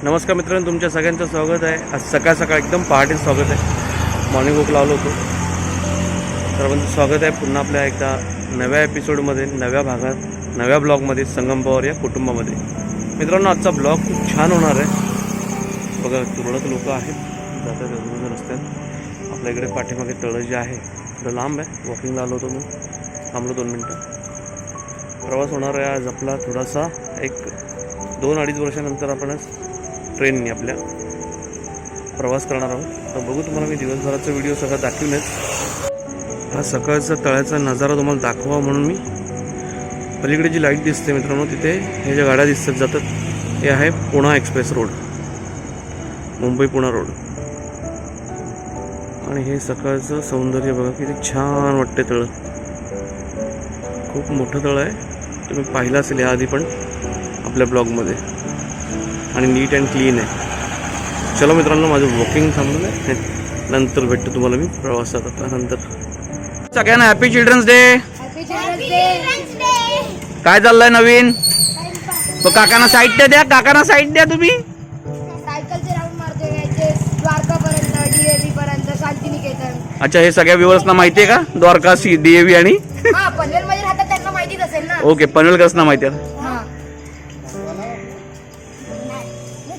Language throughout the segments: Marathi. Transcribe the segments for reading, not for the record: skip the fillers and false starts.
नमस्कार मित्रांनो, तुमच्या सगळ्यांचं स्वागत आहे। आज सकाळ एकदम पहाटे स्वागत आहे। मॉर्निंग वॉक लावलो होतो। सर्वांचं स्वागत आहे पुन्हा आपल्या एकदा नव्या एपिसोडमध्ये, नव्या भागात, नव्या ब्लॉगमध्ये, संगम पॉवर या कुटुंबामध्ये। मित्रांनो, आजचा ब्लॉग खूप छान होणार आहे। बघा, तुरळक लोक आहेत, जातात रोज रस्त्यात। आपल्या इकडे पाठीमागे तळं जे आहे थोडं लांब आहे। वॉकिंगला आलो होतो, मी थांबलो 2 मिनटं। प्रवास होणार आहे आज आपला थोडासा, एक 2-2.5 वर्षानंतर आपण ट्रेनने आपल्या प्रवास करणार आहोत। तर बघू, तुम्हाला मी दिवसभराचा व्हिडिओ सगळा दाखवूनच हा सकाळचा तळ्याचा नजारा तुम्हाला दाखवा म्हणून मी पलीकडे जी लाईट दिसते मित्रांनो, तिथे हे ज्या गाड्या दिसतात जातात, हे आहे Poona express road, Mumbai Poona road. आणि हे सकाळचं सौंदर्य बघा, किती छान वाटते। तळं खूप मोठं तळं आहे, तुम्ही पाहिलं असेल याआधी पण आपल्या ब्लॉगमध्ये, आणि नीट अँड क्लीन आहे। चलो मित्रांनो, माझं वॉकिंग थांबलं आहे, नंतर भेटतो तुम्हाला मी प्रवासात आता नंतर। सगळ्यांना हॅपी चिल्ड्रन्स डे। काय चाललंय नवीन? तो काकांना साईड द्या, काकांना साईड द्या तुम्ही। सायकलचे राऊंड मारतोय द्वारकापर्यंत, डीएव्ही पर्यंत, शांतिनिकेतन। अच्छा, हे सगळ्या व्ह्यूअर्सना माहिती आहे का? द्वारका, डीएव्ही आणि हा, पनवेलमध्ये राहतात त्यांना माहितीच असेल ना। ओके, पनवेलकरांना माहिती आहे।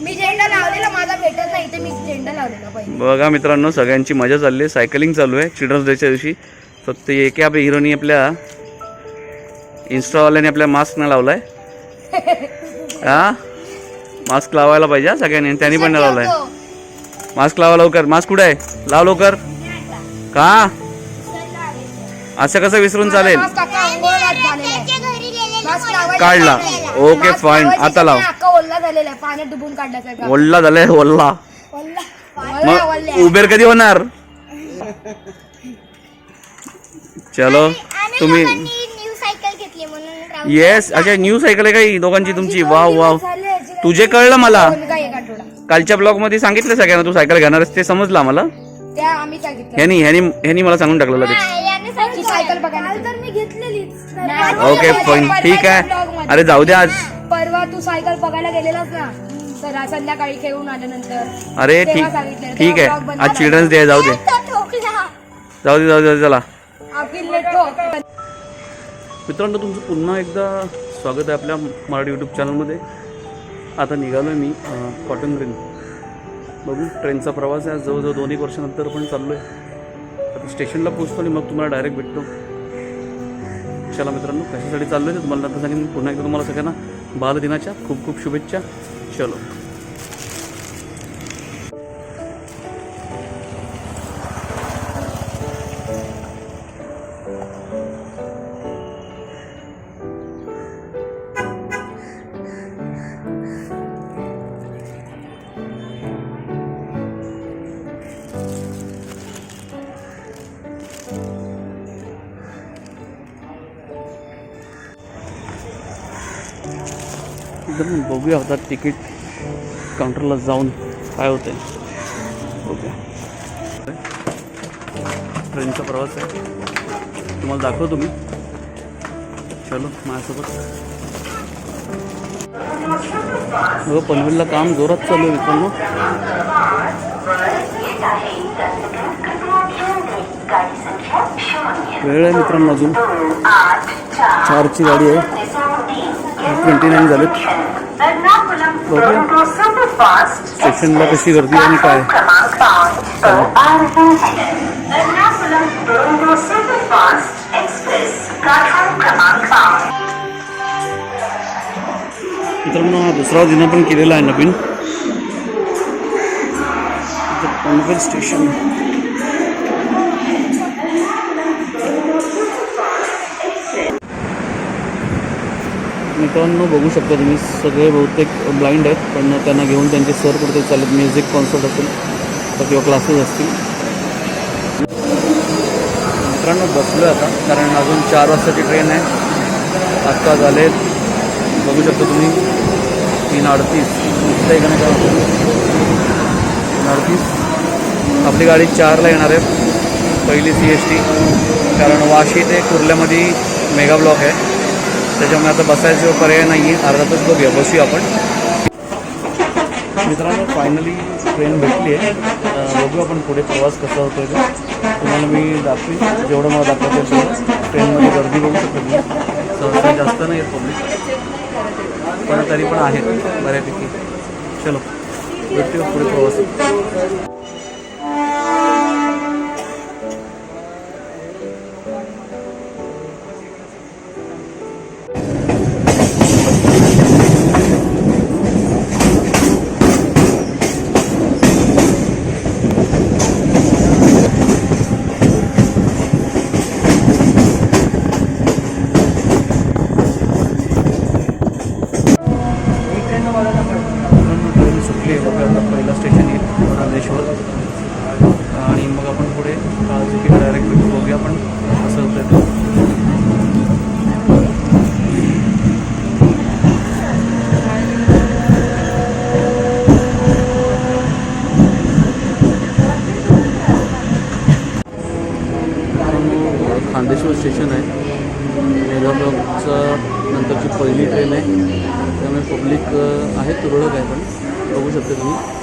मी झेंडा लावलेला, माझा भेटत नाही इथे, मी झेंडा लावलेला पहिले। बघा मित्रांनो, सगळ्यांची मजा चालली आहे, सायकलिंग चालू आहे चिल्ड्रन्स डेच्या दिवशी। फक्त एके आपल्या हिरोनी आपल्या इन्स्टावाल्याने आपल्या मास्क नाही लावलाय। हा, मास्क लावायला पाहिजे सगळ्यांनी, त्यांनी पण नाही लावलाय। मास्क लावा लवकर, मास्क कुठे आहे? लाव लवकर। का असं कसं विसरून चालेल? काढला, ओके फाईन, आता लाव। ओल्ला झालेला आहे, पाण्यात डुबून काढण्यासारखा। ओल्ला झालाय, ओल्ला। मग उबेर कधी होणार? चलो, तुम्ही न्यू सायकल घेतली म्हणून। येस, अच्छा न्यू सायकल आहे काही दोघांची तुमची? वाव वाव, तुझे कळलं मला। कालच्या ब्लॉग मध्ये सांगितलं सगळ्यांना तू सायकल घेणार आहेस, ते समजलं मला। ह्यानी मला सांगून टाकलं लगेच। सायकल बघायला तर मी घेतलेलीच। ओके फाईन, ठीक आहे। अरे जाऊ दे, आज परवा तू सायकल बघायला गेलेलास ना, तर संध्याकाळी खेळून आल्यानंतर। अरे ठीक आहे, आज चिल्ड्रन्स डे आहे, जाऊ दे जाऊ दे जाऊ दे, चला। मित्रांनो, तुमचं पुन्हा एकदा स्वागत आहे आपल्या मराठी यूट्यूब चॅनलमध्ये। आता निघालो आहे मी कॉटन ग्रीन। बघू, ट्रेनचा प्रवास आहे जवळजवळ 2-1 वर्षानंतर पण चाललो आहे। आता स्टेशनला पोहोचतो आणि मग तुम्हाला डायरेक्ट भेटतो। चला मित्रांनो, कशासाठी चाललो आहे ते तुम्हाला आता सांगेन। पुन्हा एकदा तुम्हाला सगळ्यांना बालदिनाच्या खूप खूप शुभेच्छा। चलो, एकदम बघूया आता तिकीट काउंटरला जाऊन काय होतं आहे। ओके, ट्रेनचा प्रवास आहे, तुम्हाला दाखवतो मी। चलो माझ्यासोबत। हो, पनवेलला काम जोरात चालू आहे मित्रांनो। वेळ आहे मित्रांनो, अजून 4ची गाडी आहे, 29 झालेत। स्टेशनला कशी गर्दी आणि काय। मित्रांनो, हा दुसरा दिन पण केलेला आहे नवीन पनवेल स्टेशन। मित्रांनो, बघू शकता तुम्ही, सगळे बहुतेक ब्लाइंड आहेत, पण त्यांना घेऊन त्यांचे सर कुठे चालत, म्युझिक कॉन्सर्ट असेल तर किंवा क्लासेस असतील। मित्रांनो, बसलो आता, कारण अजून 4 वाजताची ट्रेन आहे। आत्ता झाले, बघू शकता तुम्ही, 3:38। 3:38 आपली गाडी 4ला येणार आहे, पहिली CST। कारण वाशी ते कुर्ल्यामध्ये मेगा ब्लॉक आहे, त्याच्यामुळे आता बसायचं पर्याय नाही आहे। अर्धा तास बघूया, बसूया आपण। मित्रांनो फायनली ट्रेन भेटली आहे. बघू आपण पुढे प्रवास कसा होतो आहे ते तुम्हाला मी दाखवीन. जेवढं मला दाखवता येईल तेवढं. ट्रेनमध्ये गर्दी बघू शकतो तुम्ही. सहसा जास्त नाही आहेत पब्लिक, पण तरी पण आहेत बऱ्यापैकी. चलो भेटूया पुढे प्रवास. ट्रेन सुटली आहे. बघा आता पहिला स्टेशन येईल नांदेश्वर आणि मग आपण पुढे तिकीट डायरेक्ट बघूया आपण कसं होतं ते. खांदेश्वर स्टेशन आहे. मेगाब्लॉकचं नंतरची पहिली ट्रेन आहे, त्यामुळे पब्लिक आहे तुरळक आहे, पण बघू शकता तुम्ही.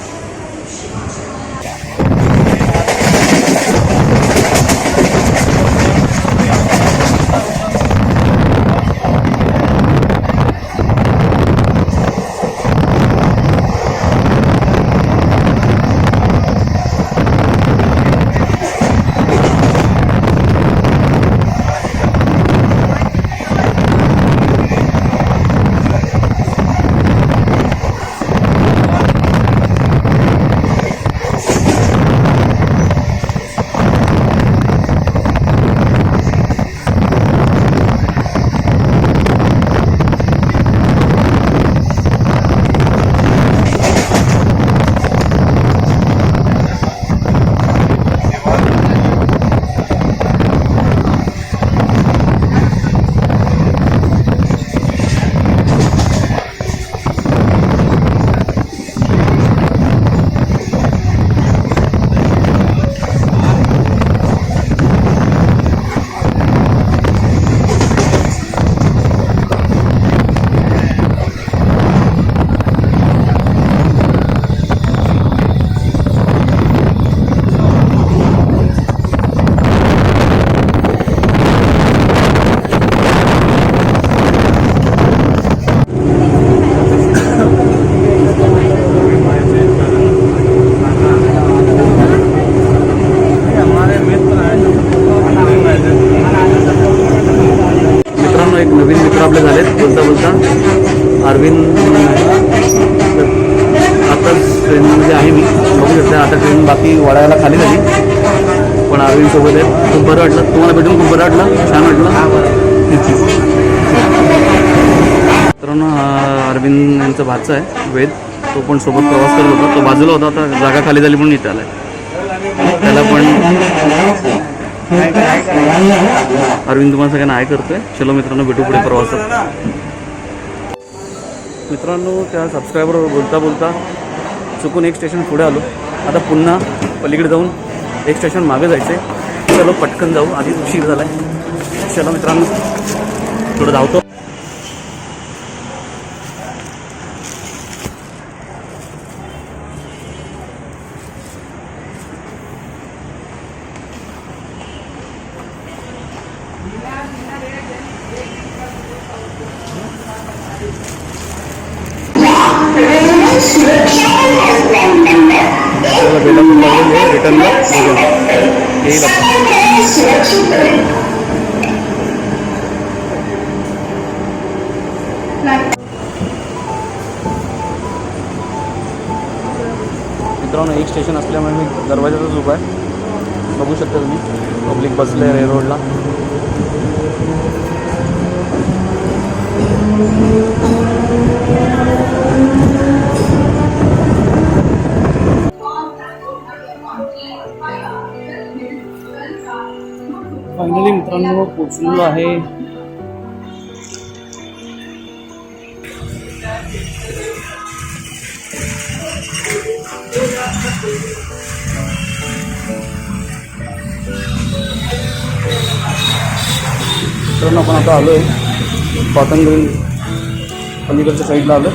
एक नवीन मित्र आपले झालेत. बोलता बोलता अरविंद आताच ट्रेनमध्ये आहे मी, बघू शकता. आता ट्रेन बाकी वडाळ्याला खाली झाली, पण अरविंद सोबत आहेत. खूप बरं वाटलं तुम्हाला भेटून, खूप बरं वाटलं, छान वाटलं. मित्रांनो हा अरविंद यांचा भाचा आहे वेद, तो पण सोबत प्रवास करत होता. तो बाजूला होता, आता जागा खाली झाली म्हणून इथे आलाय. त्याला पण अरविंद तुम्हाला सगळ्यांना आय करतोय. चलो मित्रांनो भेटू पुढे प्रवासात. मित्रांनो त्या सबस्क्रायबरवर बोलता बोलता चुकून एक स्टेशन पुढे आलो. आता पुन्हा पलीकडे जाऊन एक स्टेशन मागे जायचं आहे. चलो पटकन जाऊ, आधीच उशीर झाला आहे. चलो मित्रांनो थोडं धावतो. रिटर्नला येईल मित्रांनो. एक स्टेशन असल्यामुळे मी दरवाजातच उभा आहे. बघू शकता तुम्ही पब्लिक बसले आहे रोडला. फायनली मित्रांनो पोचलेलो आहे. मित्रांनो आपण आता आलो आहे कॉटन ग्रीन पलीकडच्या साईडला आलो.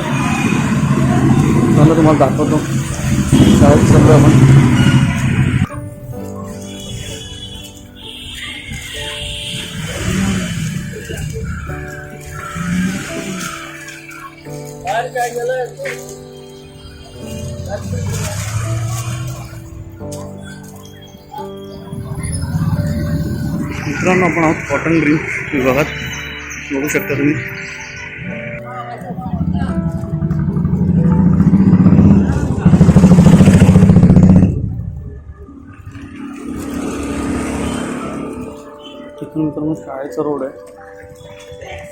मला तुम्हाला दाखवतो शाळेत चाललो आपण. मित्रांनो आपण आहोत कॉटन ग्रीन विभागात, बघू शकता तुम्ही. तिथून मित्रांनो शाळेचा रोड आहे,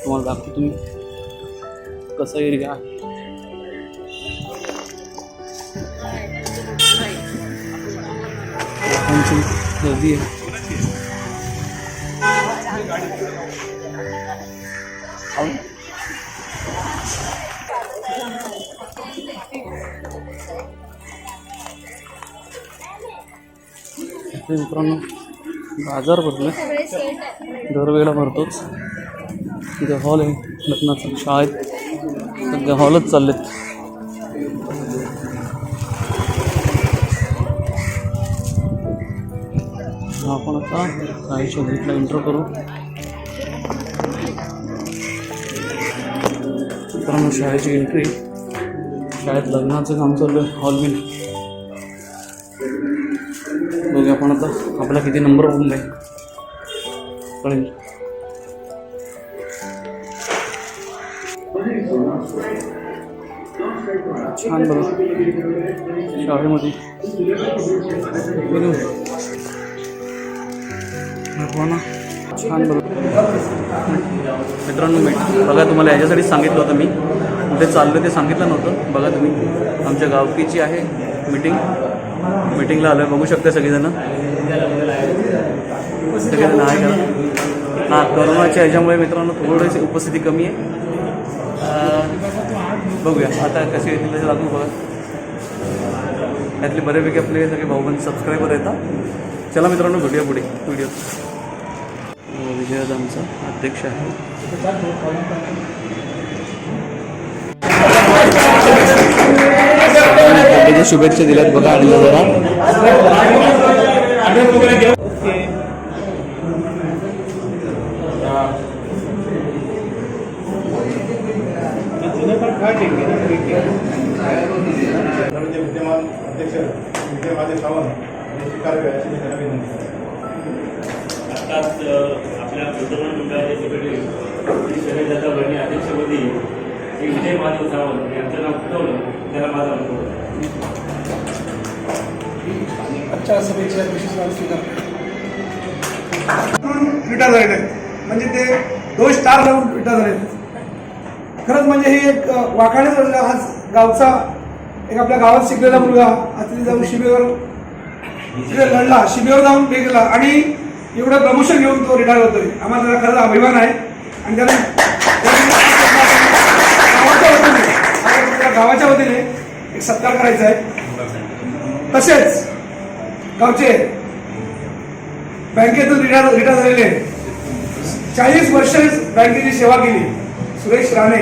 तुम्हाला दाखवतो तुम्ही कसा एरिया आहे. गर्दी आहे. मित्रांनो बाजार भरला, दरवेळेला भरतोच. तिथे हॉल आहे लग्नाचा, शाळेत सगळे हॉलच चाललेत. आपण आता शाळेच्या गेटला एंटर करू. मित्रांनो शाळेची एंट्री, शाळेत लग्नाचं काम चालू आहे, हॉल बिल बघूया आपण आता. आपला किती नंबर होऊन जाईल कळेल. छान बघा शाळेमध्ये ना, छान बघा. मित्रांनो बघा, तुम्हाला याच्यासाठी सांगितलं होतं मी, कुठे चाललं ते सांगितलं नव्हतं. बघा तुम्ही, आमच्या गावकीची आहे मीटिंगला आलो आहे, बघू शकता सगळेजण. सगळेजण आहे का हां, कोरोनाच्या ह्याच्यामुळे मित्रांनो थोडीशी उपस्थिती कमी आहे. बघूया आता कसे येतील तसे लागू. बघा यातले बऱ्यापैकी आपले सगळे भाऊबंद सबस्क्रायबर येतात. चला मित्रांनो भेटूया पुढे व्हिडिओ. विजयाद आमचा अध्यक्ष आहे. शुभेच्छा दिल्यात बघा. आणि जरा विद्यमान अध्यक्ष विजय महादेव सावंत यांची कार्य अशी मी त्यांना विनंती करतो. आत्ताच आपल्या वर्तमान मंडळाचे सेक्रेटरी शैलजाता बहिणी अध्यक्षपदी श्री विजय महादेव सावंत यांचं नाव सुचवलं, त्याला माझा अनुभव. आजच्या सभेच्या विशेष स्वीकार रिटायर झालेले आहेत, म्हणजे ते 2 स्टार लावून रिटायर झाले. खरंच म्हणजे ही एक वाखाणे झालेला. आज गावचा एक आपल्या गावात शिकलेला मुलगा आज तिथे जाऊन शिबिरावर तिथे लढला, शिबिरावर जाऊन पे केला आणि एवढं प्रमोशन घेऊन तो रिटायर होतोय. आम्हाला त्याला खरंच अभिमान आहे. आणि त्याला गावाच्या वतीने एक सत्कार करायचा आहे. तसेच गावचे बँकेतून रिटायर झालेले 40 वर्ष बँकेची सेवा केली सुरेश राणे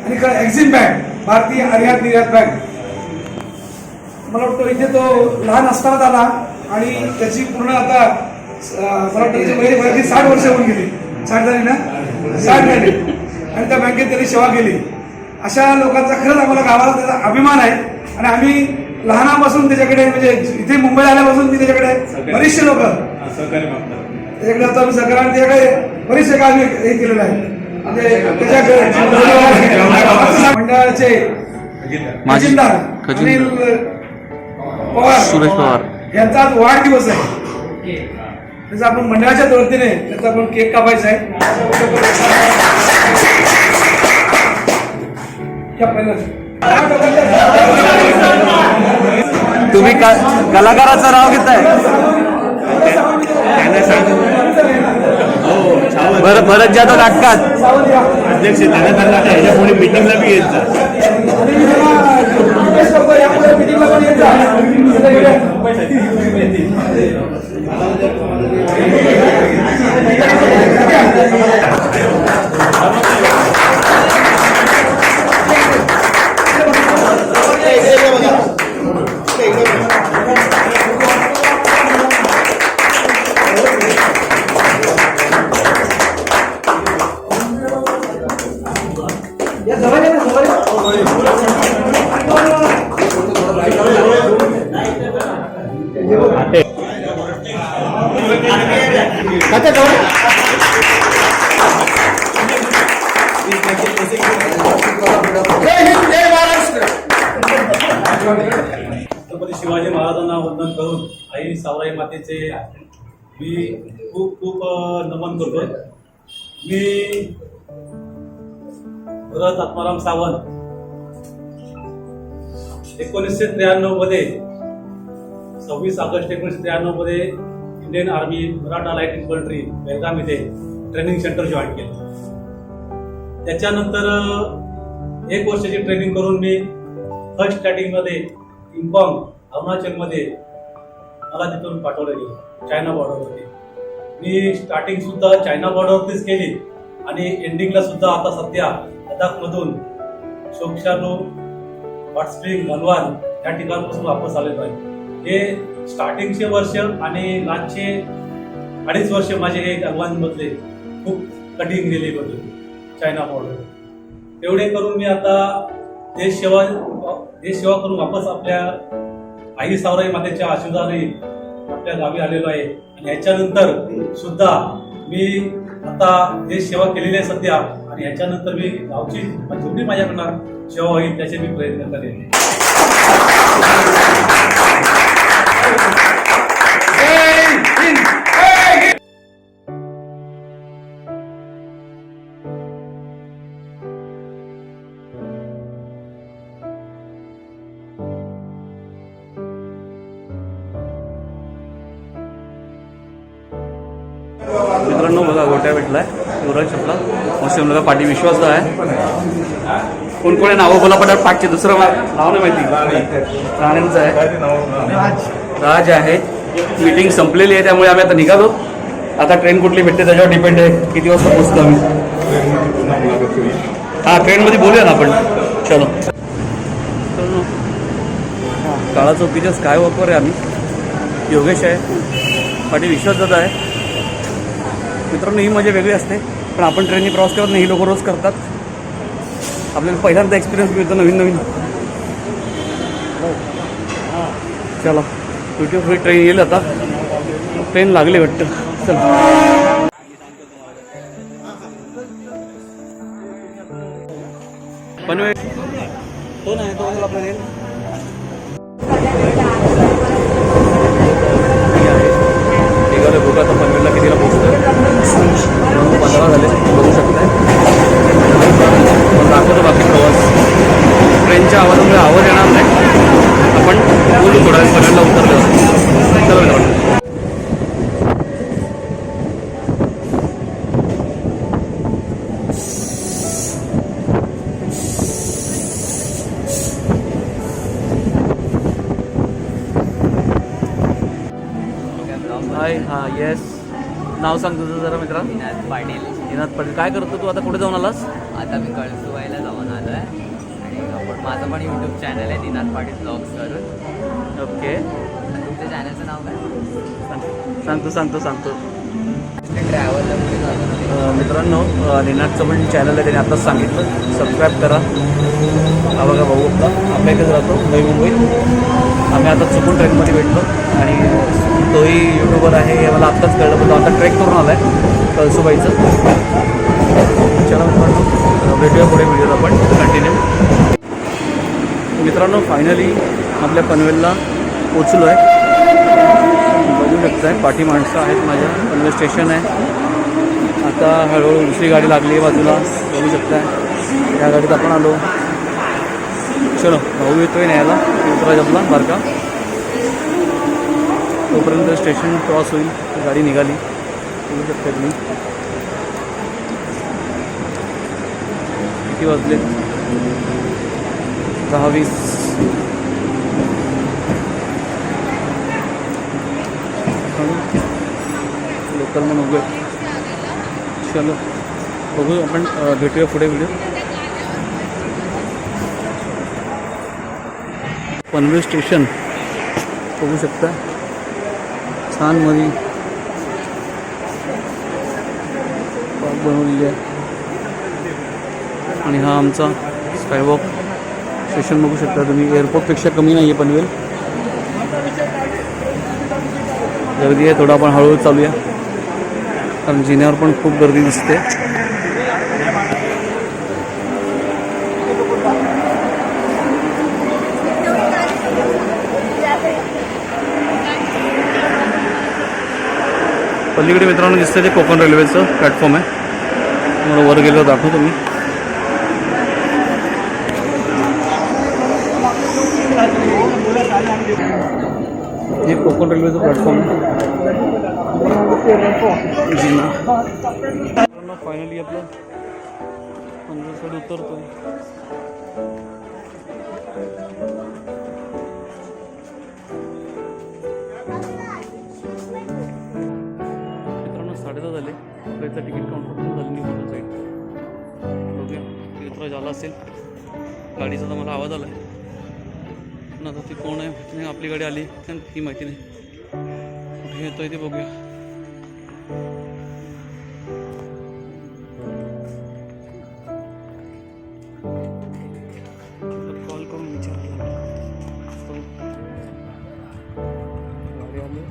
आणि एक्झिम बँक, भारतीय आयात निर्यात बँक. मला वाटतं इथे तो लहान असतानाच आला आणि त्याची पूर्ण आता मला वाटतं 60 वर्ष होऊन गेली. 60 झाली ना, 60 झाली. आणि त्या बँकेत त्यांनी सेवा केली. अशा लोकांचा खरंच आम्हाला गावाला त्याचा अभिमान आहे. आणि आम्ही लहानापासून त्याच्याकडे, म्हणजे इथे मुंबईला आल्यापासून मी त्याच्याकडे बरेचसे लोक त्याच्याकडे आता आम्ही सरकार त्याच्याकडे बरेचसे काम हे केलेलं आहे. मंडळाचे खजिनदार अनिल पवार, सुरेश पवार यांचा आज वाढदिवस आहे. त्याचा आपण मंडळाच्या वतीने त्याचा आपण केक कापायचा आहे. तुम्ही कलाकाराचं नाव घेताय बरं बरं जातो नाटकात अध्यक्ष त्यांना ह्याच्यापुढे मीटिंगला बी येत जा. जय हिंद जय महाराष्ट्र. छत्रपती शिवाजी महाराजांना वंदन करून आई सावराई मातेचे मी खूप खूप नमन करतोय. मी भरत आत्माराम सावंत 1993 मध्ये 26 ऑगस्ट 1993 मध्ये Indian army Maratha light infantry Belgaum येथे ट्रेनिंग सेंटर जॉईन केलं. त्याच्यानंतर 1 वर्षाची ट्रेनिंग करून मी फर्स्ट स्टार्टिंगमध्ये इम्पॉंग अरुणाचलमध्ये मला तिथून पाठवलं गेलं चायना बॉर्डरवरती. मी स्टार्टिंग सुद्धा चायना बॉर्डरवरतीच केली आणि एंडिंगला सुद्धा आता सध्या लडाखमधून शोकशालो, हॉट स्प्रिंग, गलवान या ठिकाणापासून वापस आलेलो आहे. हे स्टार्टिंगचे वर्ष आणि लास्टचे 2.5 वर्ष माझे हे गलवानमधले खूप कठीण गेले होते चायना बॉर्डर. एवढे करून मी आता देश सेवा करून वापस आपल्या आई सावराई मातेच्या आशीर्वादाने आपल्या गावी आलेलो आहे. आणि ह्याच्यानंतर सुद्धा मी आता देश सेवा केलेली आहे सध्या. आणि ह्याच्यानंतर मी गावची जेवढी माझ्याकडनं सेवा होईल त्याचे मी प्रयत्न करेन. मित्रांनो बघा गोट्या भेटलाय युवराज आपला मस्त मुलगा पाठी विश्वास आहे. कोण कोणी नावं बोला पटात पाठचे दुसरं नाव नाही माहिती. राणेंचं आहे राज आहे. मीटिंग संपलेली आहे त्यामुळे आम्ही आता निघालो. आता ट्रेन कुठली भेटते त्याच्यावर डिपेंड आहे किती वाजता पोहोचतो आम्ही. हां ट्रेनमध्ये बोलूया ना आपण. चलो काळा चौकीच्या स्काय वॉकवर आहे आम्ही. योगेश आहे पाठी विश्वास दादा आहे. मित्रांनो ही मजा वेगळी असते पण आपण ट्रेननी प्रवास करत नाही. ही लोक रोज करतात. आपल्याला पहिल्यांदा एक्सपिरियन्स मिळतो नवीन नवीन. चला ट्युटी फ्री ट्रेन येईल आता. ट्रेन लागली वाटतं. चला पण तो नाही तो आपला रेल निघालं बघू आता पनवेलला कितीला पोहोचतोय. 15 झाले बघू शकताय. दाखवतो बाकी प्रवास. ट्रेनच्या आवाजामुळे आवाज येणार नाही. आपण बोलू थोडा वेळ पनवेलला उतरलं. चला मित्रांनो हाय. हां येस नाव सांग तुझं जरा मित्रा. विनाथ पाटील. विनाथ पाटील काय करतो तू आता? कुठे जाऊन आलास? आता मी कळसुबाईला जाऊन आलो आहे आणि माझं पण यूट्यूब चॅनल आहे दिनाथ पाटील ब्लॉग्स करून. ओके तुमच्या चॅनलचं नाव काय? सांगतो ट्रॅव्हलला कुठे जातो? मित्रांनो निनाटचं पण चॅनल आहे त्याने आत्ताच सांगितलं. सबस्क्राईब करा. हा बघा भाऊ आपला आपल्या इथेच राहतो नवी मुंबईत. आम्ही आता चुकून ट्रेनमध्ये भेटलो आणि तोही यूट्यूबर आहे हे मला आत्ताच कळलं. पण तो आता ट्रेक करून आला आहे कळसुबाईचं. चला मित्रांनो भेटूया पुढे व्हिडिओला आपण कंटिन्यू. मित्रांनो फायनली आपल्या पनवेलला पोचलो आहे. बघू शकताय पाठी माणसं आहेत माझ्या. पनवेल स्टेशन आहे. आता हळूहळू दुसरी गाडी लागली आहे बाजूला बघू शकताय. या गाडीत आपण आलो. चलो भाऊ येतोय न्यायला युवराज आपला बारका. तोपर्यंत स्टेशन क्रॉस होईल. गाडी निघाली बघू शकता तुम्ही. किती वाजले? 10:20. लोकल म्हणून उभे. चलो बघू आपण भेटूया पुढे व्हिडिओ. पनवेल स्टेशन बघू शकता. छान मध्ये पार्क बनवलेली आहे. आणि हा आमचा स्कायवॉक स्टेशन बघू शकता तुम्ही. एअरपोर्टपेक्षा कमी नाही आहे पनवेल. गर्दी आहे थोडं. आपण हळूहळू चालूया. कारण जिन्यावर पण खूप गर्दी दिसते. पलीकडे मित्रांनो दिसतंय ते कोकण रेल्वेचं प्लॅटफॉर्म आहे. तुम्हाला वर गेल्यावर दाखवतो मी. हे कोकण रेल्वेचं प्लॅटफॉर्म आहे. फायनली आपलं पंधराकडे उतरतोय. मित्रांनो 10:30 झाले. आपल्याचं तिकीट काउंटर पण झालं निघून जाईल. बघूया मित्र झाला असेल. गाडीचा तर मला आवाज आला आहे. पण आता ती कोण आहे माहिती नाही. आपली गाडी आली कारण ती माहिती नाही. कुठे येतोय ते बघूया. कॉल करून विचारायला गाडी आली.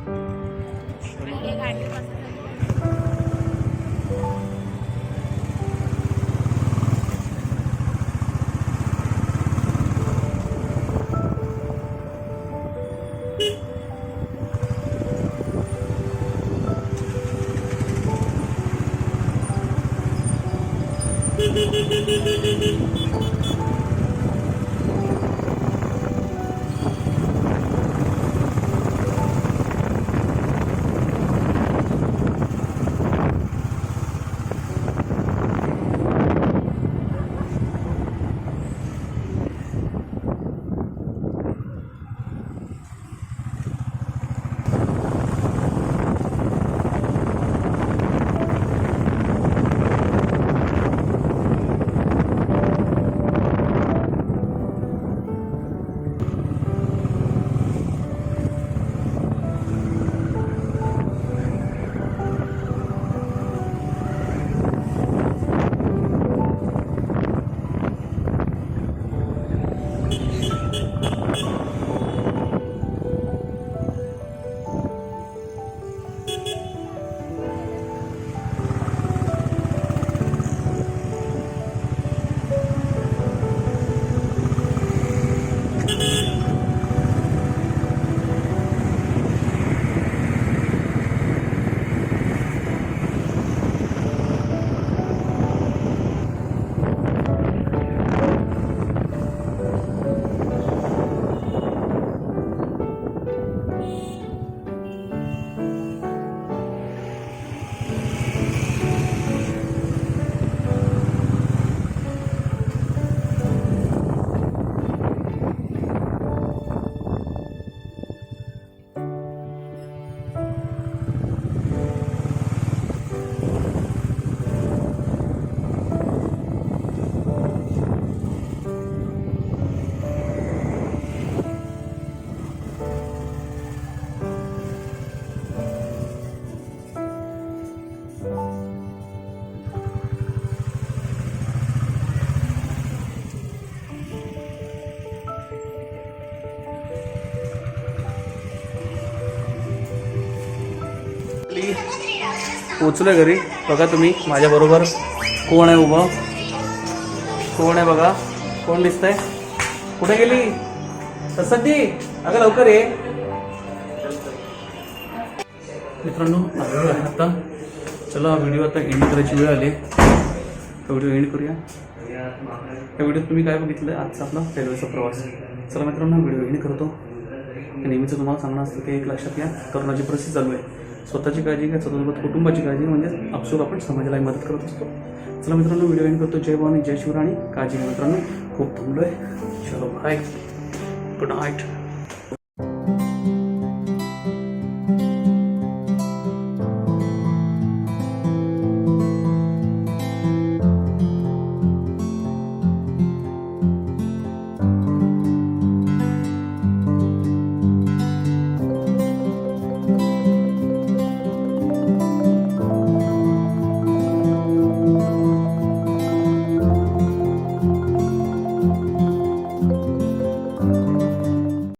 पोचलोय घरी. बघा तुम्ही माझ्याबरोबर कोण आहे उभं. कोण आहे बघा. कोण दिसतंय. कुठे गेली ससद्दी. अगं लवकर ये. मित्रांनो आलेलो आहे आता. चला व्हिडिओ आता एंड करायची वेळ आली. व्हिडिओ एंड करूया. या व्हिडिओत तुम्ही काय बघितलं आजचा आपला रेल्वेचा प्रवास. चला मित्रांनो व्हिडिओ एंड करतो. नेहमीचं तुम्हाला सांगणं असतं की एक लक्षात घ्या, करोनाची परिस्थिती चालू आहे. स्वतःची काळजी घ्या, स्वतःसोबत कुटुंबाची काळजी म्हणजे आपसूक आपण समाजाला मदत करत असतो. चला मित्रांनो व्हिडिओ एंड करतो. जय भवानी जय शिवराणी. काळजी घ्या मित्रांनो. खूप थांबलोय. चलो बाय. Good night.